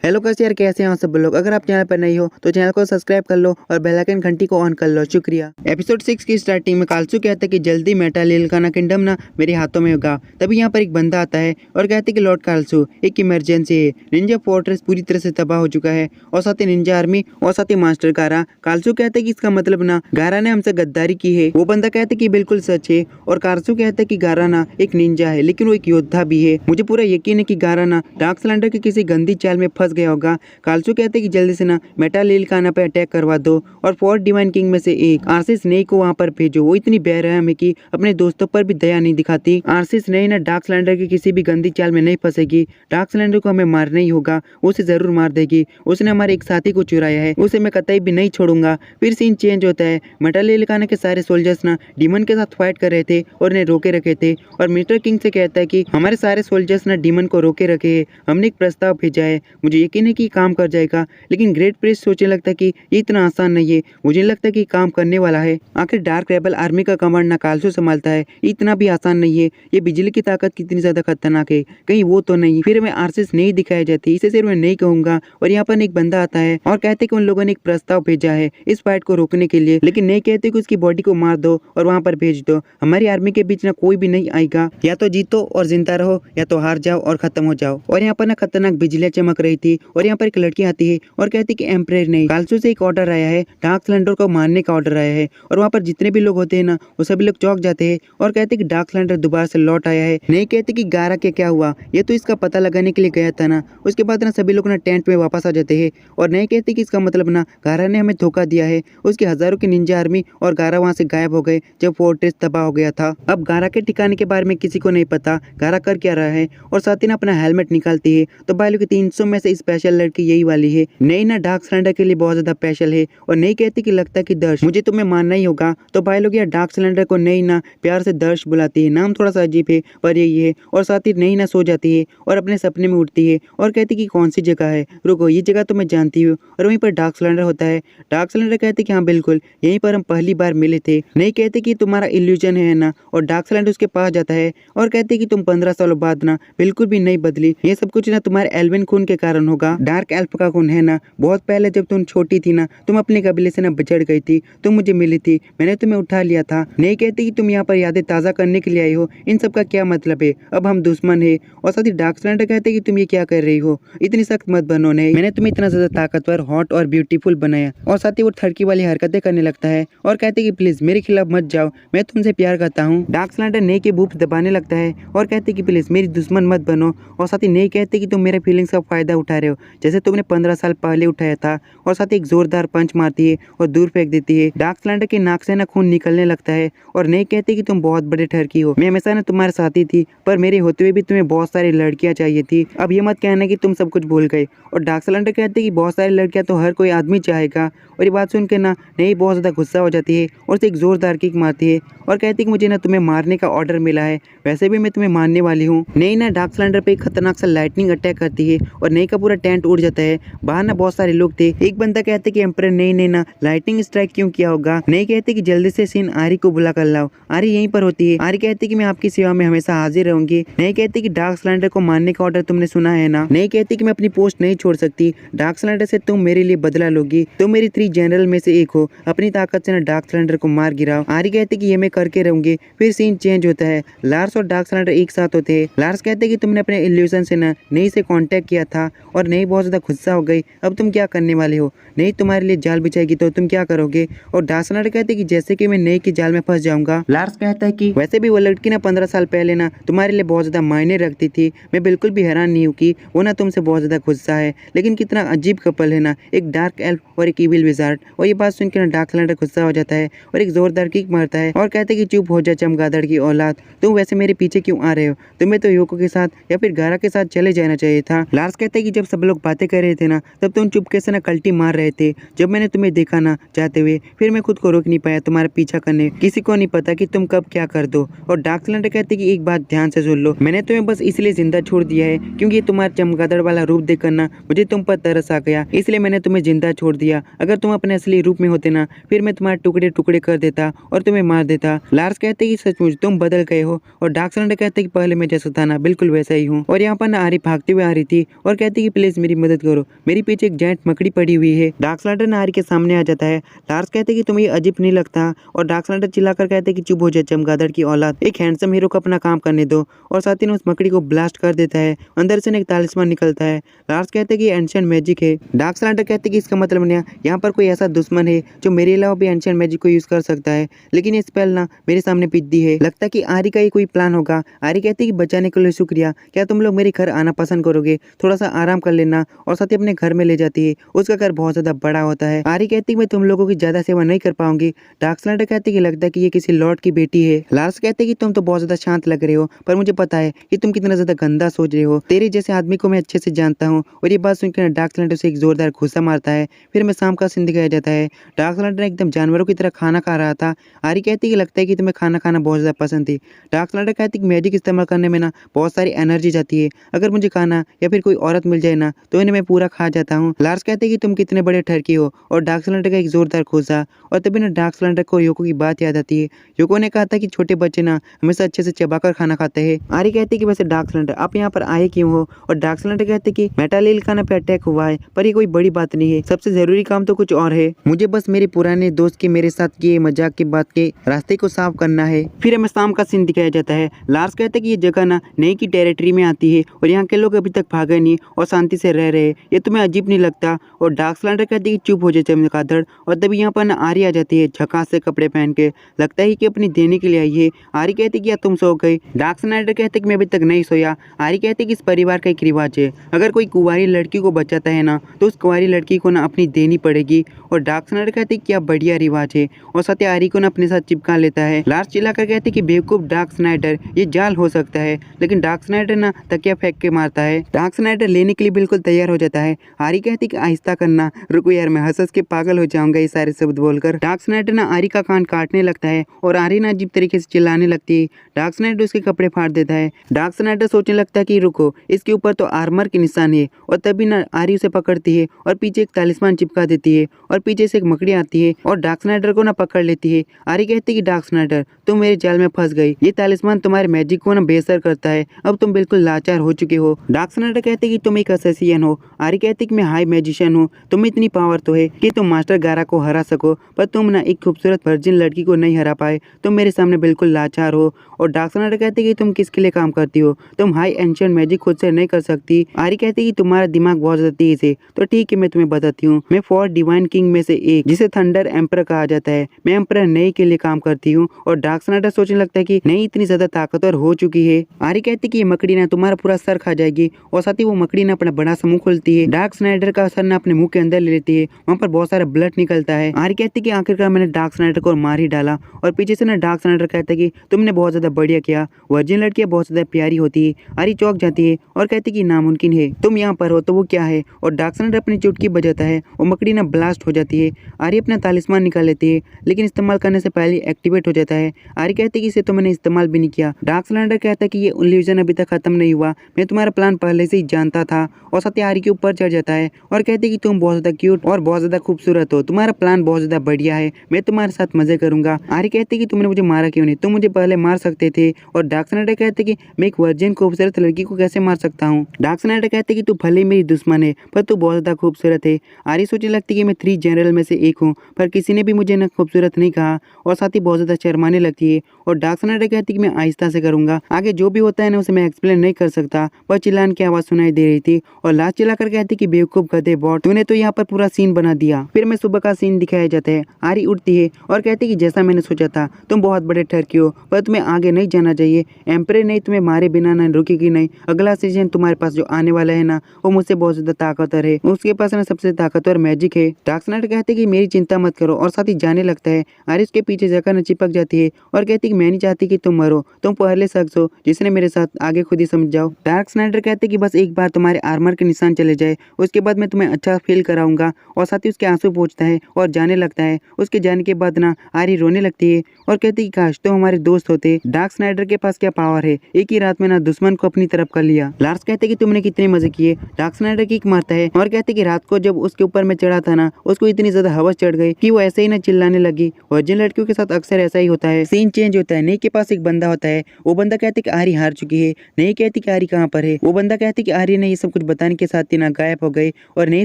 Hello कैसे यार, कैसे हैं आप सब लोग। अगर आप चैनल पर नहीं हो तो चैनल को सब्सक्राइब कर लो और बेल आइकन घंटी को ऑन कर लो। शुक्रिया। एपिसोड 6 की स्टार्टिंग में काल्सू कहता है कि जल्दी मेटालिलकाना किंगडम ना मेरे हाथों में होगा। तभी यहाँ पर एक बंदा आता है और कहते हैं कि लॉर्ड काल्सू एक इमरजेंसी है। निंजा फोर्ट्रेस पूरी तरह से तबाह हो चुका है और साथ ही निंजा आर्मी और साथ ही मास्टर गारा। काल्सू कहते हैं कि इसका मतलब ना गारा ने हमसे गद्दारी की है। वो बंदा कहता है कि बिल्कुल सच है और काल्सू कहता है कि गारा ना एक निंजा है लेकिन वो एक योद्धा भी है। मुझे पूरा यकीन है कि गारा ना डार्क सिलेंडर की किसी गंदी चाल में फंस गया होगा। काल्सू कहते हैं कि जल्दी से ना मेटालिलकाना पे अटैक करवा दो और 4 डिवाइन किंग में से एक आरसी स्नेक को वहाँ पर भेजो। वो इतनी बेरहम है कि अपने दोस्तों पर भी दया नहीं दिखाती। आरसी स्नेक ना डार्क सिलेंडर की किसी भी गंदी चाल में नहीं फंसेगी। डार्क सिलेंडर को हमें मारना ही होगा, उसे जरूर मार देगी। उसने हमारे एक साथी को चुराया है, उसे मैं कतई भी नहीं छोड़ूंगा। फिर सीन चेंज होता है। मेटालिलकाना के सारे सोल्जर्स ना डीमन के साथ फाइट कर रहे थे और इन्हें रोके रखे थे और मिस्टर किंग से कहता है कि हमारे सारे सोल्जर्स ना डीमन को रोके रखे है। हमने एक प्रस्ताव भेजा है, मुझे यकीन है कि काम कर जाएगा। लेकिन ग्रेट प्रिस्ट सोचने लगता है कि ये इतना आसान नहीं है। मुझे लगता है कि काम करने वाला है। आखिर डार्क रेबल आर्मी का कमांड ना काल्सू संभालता है, इतना भी आसान नहीं है। ये बिजली की ताकत कितनी ज्यादा खतरनाक है, कहीं वो तो नहीं। फिर मैं आरसीएस नहीं दिखाई जाती, इसे सिर्फ मैं नहीं कहूंगा। और यहाँ पर एक बंदा आता है और कहते हैं कि उन लोगों ने एक प्रस्ताव भेजा है इस फाइट को रोकने के लिए, लेकिन नहीं कहते कि उसकी बॉडी को मार दो और वहाँ पर भेज दो। हमारी आर्मी के बीच ना कोई भी नहीं आएगा, या तो जीतो और जिंदा रहो या तो हार जाओ और खत्म हो जाओ। और यहाँ पर ना खतरनाक बिजलियां चमक रही थी और यहाँ पर एक लड़की आती है और कहती है कि एम्परर ने काल्सू से एक ऑर्डर आया है, डार्क सिलेंडर को मारने का ऑर्डर आया है। और वहाँ पर जितने भी लोग होते हैं ना वो सभी लोग चौंक जाते हैं और कहते हैं कि डार्क सिलेंडर दोबारा से लौट आया है। नहीं कहते कि गारा के क्या हुआ, ये तो इसका पता लगाने के लिए गया था ना। उसके बाद ना सभी लोग ना टेंट में वापस आ जाते हैं और नहीं कहते कि इसका मतलब ना गारा ने हमें धोखा दिया है। उसकी हजारों की निंजा आर्मी और गारा वहाँ से गायब हो गए जब फोर्ट्रेस तबाह हो गया था। अब गारा के ठिकाने के बारे में किसी को नहीं पता गारा कर क्या रहा है। और साथ ही ना अपना हेलमेट निकालती है तो भाई की 300 में से स्पेशल लड़की यही वाली है। नहीं ना डार्क सिलेंडर के लिए बहुत ज्यादा स्पेशल है और नहीं कहती कि लगता कि दर्श मुझे तुम्हें मानना ही होगा। तो भाई लोग यार डार्क सिलेंडर को नहीं ना प्यार से दर्श बुलाती है, नाम थोड़ा सा अजीब है पर यही है। और साथ ही नहीं ना सो जाती है और अपने सपने में उठती है और कहती कि कौन सी जगह है, रुको ये जगह तो मैं जानती हूँ। और वहीं पर डार्क सिलेंडर होता है। डार्क सिलेंडर कहते कि हाँ बिल्कुल यहीं पर हम पहली बार मिले थे। नहीं कहते कि तुम्हारा इल्यूजन है ना। और डार्क सिलेंडर उसके पास जाता है और कहते कि तुम 15 सालों बाद ना बिल्कुल भी नहीं बदली, ये सब कुछ ना तुम्हारे एल्विन खून के कारण होगा। डार्क एल्फ का खून है ना। बहुत पहले जब तुम छोटी थी ना तुम अपने कबीले से ना बिछड़ गई थी, तुम मुझे मिली थी, मैंने तुम्हें उठा लिया था। नहीं कहते कि तुम यहाँ पर यादें ताज़ा करने के लिए आई हो, इन सब का क्या मतलब है, अब हम दुश्मन है। और साथ ही डार्क सिलेंडर कहते कि तुम ये क्या कर रही हो, इतनी सख्त मत बनो। नहीं मैंने तुम्हें इतना ज्यादा ताकतवर, हॉट और ब्यूटीफुल बनाया। और साथ ही वो थड़की वाली हरकतें करने लगता है और कहते कि प्लीज मेरे खिलाफ मत जाओ, मैं तुमसे प्यार करता हूँ। डार्क सिलेंडर नहीं के बूथ दबाने लगता है और कहते कि प्लीज मेरी दुश्मन मत बनो। और साथ ही नहीं कहते कि तुम मेरे फीलिंग्स का फायदा उठा रहे हो जैसे तुमने 15 साल पहले उठाया था। और साथ ही एक जोरदार पंच मारती है और दूर फेंक देती है। डार्क सिलेंडर के नाक से ना खून निकलने लगता है और नहीं कहते कि तुम बहुत बड़े ठरकी हो, मैं हमेशा ना तुम्हारे साथी थी पर मेरे होते हुए भी तुम्हें बहुत सारी लड़कियां चाहिए थी, अब ये मत कहना कि तुम सब कुछ भूल गए। और डार्क सिलेंडर कहते कि बहुत सारी लड़कियां तो हर कोई आदमी चाहेगा। और ये बात सुन के ना नहीं बहुत ज्यादा गुस्सा हो जाती है और उसे एक जोरदार किक मारती है और कहती कि मुझे ना तुम्हें मारने का ऑर्डर मिला है, वैसे भी मैं तुम्हें मारने वाली हूँ। नहीं ना डार्क सिलेंडर पे एक खतरनाक सा लाइटनिंग अटैक करती है और नहीं का पूरा टेंट उड़ जाता है। बाहर ना बहुत सारे लोग थे। एक बंदा कहते कि एम्परर नहीं ना लाइटनिंग स्ट्राइक क्यों किया होगा। नहीं कहते कि जल्दी से सीन आरी को बुला कर लाओ, आरी यहीं पर होती है। आरी कहती कि मैं आपकी सेवा में हमेशा हाजिर रहूंगी। नहीं कहती कि डार्क सिलेंडर को मारने का ऑर्डर तुमने सुना है ना। नहीं कहती कि मैं अपनी पोस्ट नहीं छोड़ सकती, डार्क सिलेंडर से तुम मेरे लिए बदला लोगी, तुम मेरी 3 जनरल में से एक हो, अपनी ताकत से ना डार्क सिलेंडर को मार गिराओ। आरी कहती कि ये मैं करके रहूंगी। फिर सीन चेंज होता है, लार्स और डार्क सिलेंडर एक साथ होते हैं। लार्स कहते कि तुमने अपने इल्यूजन से ना नहीं से कांटेक्ट किया था और नहीं बहुत ज्यादा गुस्सा हो गई, अब तुम क्या करने वाले हो, नहीं तुम्हारे लिए जाल बिछाएगी तो तुम क्या करोगे। और डार्क सिलेंडर कहते कि जैसे कि मैं नहीं की जाल में फंस जाऊंगा। लार्स कहता है कि वैसे भी वो लड़की ना 15 साल पहले ना तुम्हारे लिए बहुत ज्यादा मायने रखती थी, मैं बिल्कुल भी हैरान नहीं हूँ कि वो ना तुमसे बहुत ज्यादा गुस्सा है। लेकिन कितना अजीब कपल है ना, एक डार्क एल्फ और एक इविल विजार्ड। और ये बात सुन के ना डार्क सिलेंडर गुस्सा हो जाता है और एक जोरदार किक मारता है और कहते कि चुप हो जा चमगादड़ की औलाद, तुम वैसे मेरे पीछे क्यों आ रहे हो, तुम्हें तो योको के साथ या फिर गारा के साथ चले जाना चाहिए था। लार्स कहते कि जब सब लोग बातें कर रहे थे ना तब तुम चुपके से ना कल्टी मार रहे थे। जब मैंने तुम्हें देखा ना जाते हुए फिर मैं खुद को रोक नहीं पाया तुम्हारा पीछा करने, किसी को नहीं पता कि तुम कब क्या कर दो। और डार्क सिलेंडर कहते कि एक बात ध्यान से सुन लो, मैंने तुम्हें बस इसलिए जिंदा छोड़ दिया है क्योंकि तुम्हारा चमगादड़ वाला रूप देखकर ना मुझे तुम पर तरस आ गया, इसलिए मैंने तुम्हें जिंदा छोड़ दिया। अगर तुम अपने असली रूप में होते ना फिर मैं तुम्हारे टुकड़े टुकड़े कर देता और तुम्हें मार देता। लार्स कहते कि सचमुच तुम बदल गए हो। और डार्क सिलेंडर कहते कि पहले मैं जैसा था ना बिल्कुल वैसा ही हूँ। और यहाँ पर ना आरी भागते हुए आ रही थी और कहती कि प्लीज मेरी मदद करो, मेरे पीछे एक जायंट मकड़ी पड़ी हुई है। डार्क स्लाइडर आरी के सामने आ जाता है। लार्स कहते कि तुम्हें अजीब नहीं लगता, और डार्क स्लाइडर चिल्लाकर कहते कि चुप हो जा चमगादड़ की औलाद, एक हैंडसम हीरो को अपना काम करने दो। और साथ ही उस मकड़ी को ब्लास्ट कर देता है। अंदर से एक तालिस्मान निकलता है। लार्स कहते कि एंशिएंट मैजिक है। डार्क स्लाइडर कहते कि इसका मतलब नहीं, यहाँ पर कोई ऐसा दुश्मन है जो मेरे अलावा भी एंशिएंट मैजिक को यूज कर सकता है, लेकिन ये स्पेल ना मेरे सामने पीट दी है। लगता कि आरी का ही कोई प्लान होगा। आरी कहती कि बचाने के लिए शुक्रिया, क्या तुम लोग मेरे घर आना पसंद करोगे, थोड़ा सा आराम कर लेना। और साथ ही अपने घर में ले जाती है। उसका घर बहुत ज्यादा बड़ा होता है। आरी कहती कि मैं तुम लोगों की ज्यादा सेवा नहीं कर पाऊंगी। डार्क स्लाइडर कहती कि लगता है कि ये किसी लॉर्ड की बेटी है। लार्स कहते कि तुम तो बहुत ज्यादा शांत लग रहे हो, पर मुझे पता है कि तुम कितना ज्यादा गंदा सोच रहे हो। तेरे जैसे आदमी को मैं अच्छे से जानता हूँ। और ये बात सुनकर डार्क स्लाइडर से एक जोरदार घुस्सा मारता है। फिर मैं शाम का सीन दिखाया जाता है। डार्क स्लाइडर एकदम जानवरों की तरह खाना खा रहा था। आरी कहती कि लगता है कि तुम्हें खाना खाना बहुत ज्यादा पसंद थी। डार्क स्लाइडर कहती कि मैजिक इस्तेमाल करने में ना बहुत सारी एनर्जी जाती है, अगर मुझे खाना या फिर कोई औरत मिल जाए ना तो इन्हें मैं पूरा खा जाता हूँ। लार्स कहते कि तुम कितने बड़े ठरकी हो, और डार्क स्लाइडर का एक जोरदार घुस्सा। और तभी ना डार्क स्लाइडर को योको की बात याद आती है। योको ने कहा था कि छोटे बच्चे ना हमेशा अच्छे से चबाकर खाना खाते हैं। आरी कहती कि वैसे डार्क स्लाइडर आप यहाँ पर आए क्यों हो, और डार्क स्लाइडर कहते कि मेटालिल खाना पे अटैक हुआ है, पर ये कोई बड़ी बात नहीं है, सबसे जरूरी काम तो कुछ और है। मुझे बस मेरे पुराने दोस्त के मेरे साथ किए मजाक की बात के रास्ते को साफ करना है। फिर हमें शाम का सीन दिखाया जाता है। लार्स कहते कि ये जगह ना नई की टेरिटरी में आती है, और यहाँ के लोग अभी तक भागे नहीं और शांति से रह रहे हैं, ये तुम्हें अजीब नहीं लगता। और डार्क स्लाइडर कहती कि चुप हो जाए चमगादड़। और तभी यहाँ पर ना आरी आ जाती है झकास से कपड़े पहन के, लगता है कि अपनी देने के लिए आई है। आरी कहती कि तुम सो गई। डार्क स्लाइडर कहते कि मैं अभी तक नहीं सोया। आरी कहती कि इस परिवार का एक रिवाज है, अगर कोई कुंवारी लड़की को बचाता है ना तो उस कुंवारी लड़की को ना अपनी देनी पड़ेगी। और डार्क स्लाइडर कहते क्या बढ़िया रिवाज है, और साथ ही आरी को ना अपने साथ चिपका लेता है। लार्स चिल्लाकर कहते कि बेवकूफ डार्क स्नाइडर, ये जाल हो सकता है। लेकिन डार्क स्नाइडर ना तकिया फेंक के मारता है। डार्क स्नाइडर लेने के लिए बिल्कुल तैयार हो जाता है। आरी कहती कि आहिस्ता करना, रुको यार मैं हंस के पागल हो जाऊंगा ये सारे शब्द बोलकर। डार्क स्नाइडर ना आरी का कान काटने लगता है, और आरी ना अजीब तरीके से चिल्लाने लगती है। डार्क स्नाइडर उसके कपड़े फाड़ देता है। डार्क स्नाइडर सोचने लगता है कि रुको, इसके ऊपर तो आर्मर के निशान है। और तभी ना आरी उसे पकड़ती है और पीछे एक तालिस्मान चिपका देती है, और पीछे से एक मकड़ी आती है और डार्क स्नाइडर को ना पकड़ लेती है। आरी कहती है कि डार्क स्नाइडर तुम मेरे जाल में फंस गई, ये तालिस्मान तुम्हारे मैजिक को ना बेअसर करता है, अब तुम बिल्कुल लाचार हो चुके हो। डार्क स्नाइडर कहते कि तुम एक असैसियन हो। आरी कहती कि मैं हाई मैजिशियन हूँ, तुम्हें इतनी पावर तो है कि तुम मास्टर गारा को हरा सको, पर तुम ना एक खूबसूरत वर्जिन लड़की को नहीं हरा पाए, तुम मेरे सामने बिल्कुल लाचार हो। और डार्क स्नाइडर कहते कि तुम किसके लिए काम करती हो, तुम हाई एंशिएंट मैजिक खुद से नहीं कर सकती। आरी कहती कि तुम्हारा दिमाग बहुत ज्यादा तेज है, तो ठीक है मैं तुम्हें बताती हूँ। मैं 4 डिवाइन किंग में से एक, जिसे थंडर एम्पर कहा जाता है, मैं एम्पर नई के लिए काम करती हूँ। और डार्क स्नाइडर सोचने लगता है कि नई इतनी ज्यादा ताकतवर हो चुकी है। आरी कहती कि ये मकड़ी ना तुम्हारा पूरा सर खा जाएगी, और साथ ही वो मकड़ी ना अपना बड़ा सा मुंह खोलती है। डार्क स्नाइडर का सर ना अपने मुंह के अंदर ले लेती है, वहाँ पर बहुत सारा ब्लड निकलता है। आरी कहती कि आखिरकार मैंने डार्क स्नाइडर को मार ही डाला। और पीछे से ना डार्क स्नाइडर कहता है कि तुमने बहुत ज्यादा बढ़िया किया, वर्जिन लड़कियां बहुत ज्यादा प्यारी होती है। आरी चौंक जाती है और कहती कि नामुमकिन है, तुम यहाँ पर हो तो वो क्या है। और डार्क स्नाइडर अपनी चुटकी बजाता है और मकड़ी ना ब्लास्ट हो जाती है। आरी अपना तालिस्मान निकाल लेती है, लेकिन इस्तेमाल करने से पहले एक्टिवेट हो जाता है। आरी कहती है कि इसे तो मैंने इस्तेमाल भी नहीं किया। डार्क स्नाइडर कहता है कि ये इल्यूजन अभी तक खत्म नहीं हुआ, मैं तुम्हारा प्लान पहले से ही जानता था। और साथ ही आरी के ऊपर चढ़ जाता है और कहते कि तुम बहुत ज्यादा क्यूट और बहुत ज्यादा खूबसूरत हो, तुम्हारा प्लान बहुत ज्यादा बढ़िया है, मैं तुम्हारे साथ मजे करूंगा। आरी कहती कि तुमने मुझे मारा क्यों नहीं, तुम मुझे पहले मार सकते थे। और डार्क स्नाइडर कहते कि मैं एक वर्जिन खूबसूरत लड़की को कैसे मार सकता हूँ। डार्क स्नाइडर कहते कि तू भले मेरी दुश्मन है, पर तू बहुत ज्यादा खूबसूरत है। आरी सोचने लगती कि मैं 3 जनरल में से एक हूँ, पर किसी ने भी मुझे न खूबसूरत नहीं कहा, और साथ ही बहुत ज्यादा शर्माने लगती है। और डार्क स्नाइडर कहती कि मैं आहिस्ता से करूंगा, आगे जो भी होता है ना उसे मैं एक्सप्लेन नहीं कर सकता। पर चिल्लाने की आवाज सुनाई दे रही थी, और लास्ट चिल्लाकर कहती कि बेवकूफ गधे बॉट, तूने तो यहाँ पर पूरा सीन बना दिया। फिर मैं सुबह का सीन दिखाया जाता है। आरी उठती है और कहती कि जैसा मैंने सोचा था, तुम बहुत बड़े ठरकी हो, पर तुम्हें आगे नहीं जाना चाहिए। एम्परे नहीं तुम्हें मारे बिना ना रुकेगी नहीं। अगला सीजन तुम्हारे पास जो आने वाला है ना वो मुझसे बहुत ज्यादा ताकतवर है, उसके पास ना सबसे ताकतवर मैजिक है। डार्क स्नाइडर कहते कि मेरी चिंता मत करो, और साथ ही जाने लगता है। आरी उसके पीछे जाकर न चिपक जाती है और कहती कि मैं नहीं चाहती कि तुम मरो, तुम पहले शख्स हो जिसने मेरे साथ, आगे खुद ही समझ जाओ। डार्क स्नाइडर कहते कि बस एक बार तुम्हारे आर्मर के निशान चले जाए, उसके बाद मैं तुम्हें अच्छा फील कराऊंगा। और साथ ही उसके आंसू पोंछता है और जाने लगता है। उसके जाने के बाद ना आरी रोने लगती है और कहती कि काश तुम हमारे दोस्त होते। डार्क स्नाइडर के पास क्या पावर है, एक ही रात में ना दुश्मन को अपनी तरफ कर लिया। लार्स कहते कि तुमने कितने मजे किए। डार्क स्नाइडर किक मारता है और कहते कि रात को जब उसके ऊपर मैं चढ़ा था ना, उसको इतनी ज्यादा हवस चढ़ गई कि वो ऐसे ही ना चिल्लाने लगी। वर्जिन लड़कियों के साथ अक्सर ऐसा ही होता है, सीन चेंज होता है। नई के पास एक बंदा होता है, वो बंदा कहते कि आरी हार चुकी है। नई कहती कि आरी कहाँ पर है, वो बंदा कहती कि आरी ने ये सब कुछ बताने के साथ टीना गायब हो गई और नहीं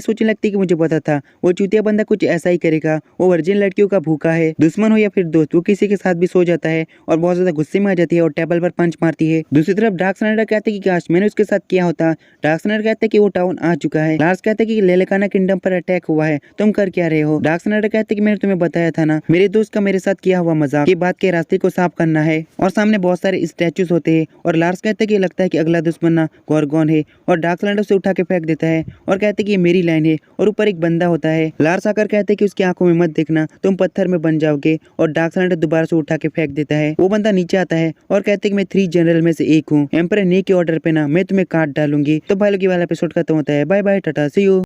सोचने लगती कि मुझे पता था वो चूतिया बंदा कुछ ऐसा ही करेगा। वो वर्जिन लड़कियों का भूखा है, दुश्मन हो या फिर दोस्त, वो किसी के साथ भी सो जाता है और बहुत ज्यादा गुस्से में आ जाती है और टेबल पर पंच मारती है। दूसरी तरफ डार्क स्नाइडर कहते हैं कि काश मैंने उसके साथ किया होता। डार्क स्नाइडर कहते हैं कि वो टाउन आ चुका है। लार्स कहते हैं कि लेलेकाना किंगडम पर अटैक हुआ है, तुम कर क्या रहे हो। डार्क स्नाइडर कहते हैं कि मैंने तुम्हें बताया था ना, मेरे दोस्त का मेरे साथ किया हुआ मजाक के बाद के रास्ते को साफ करना है। और सामने बहुत सारे स्टैचूज होते हैं और लार्स कहते हैं कि लगता है कि अगला दुश्मन ना गॉर्गोन है और डार्क स्नाइडर उसे उठा के फेंक देता है और कहते हैं कि ये मेरी लाइन है और ऊपर एक बंदा होता है। लार्स आकर कहते हैं कि उसकी आंखों में मत देखना, तुम पत्थर में बन जाओगे और डार्क स्नाइडर दोबारा से उठा के फेंक देता है। वो बंदा नीचे आता है और कहते हैं कि मैं 3 जनरल में से एक हूँ, एम्परर ने के ऑर्डर पे ना मैं तुम्हें काट डालूंगी। तो भाई लोग ये वाला एपिसोड खत्म होता है। Bye bye, tata, see you.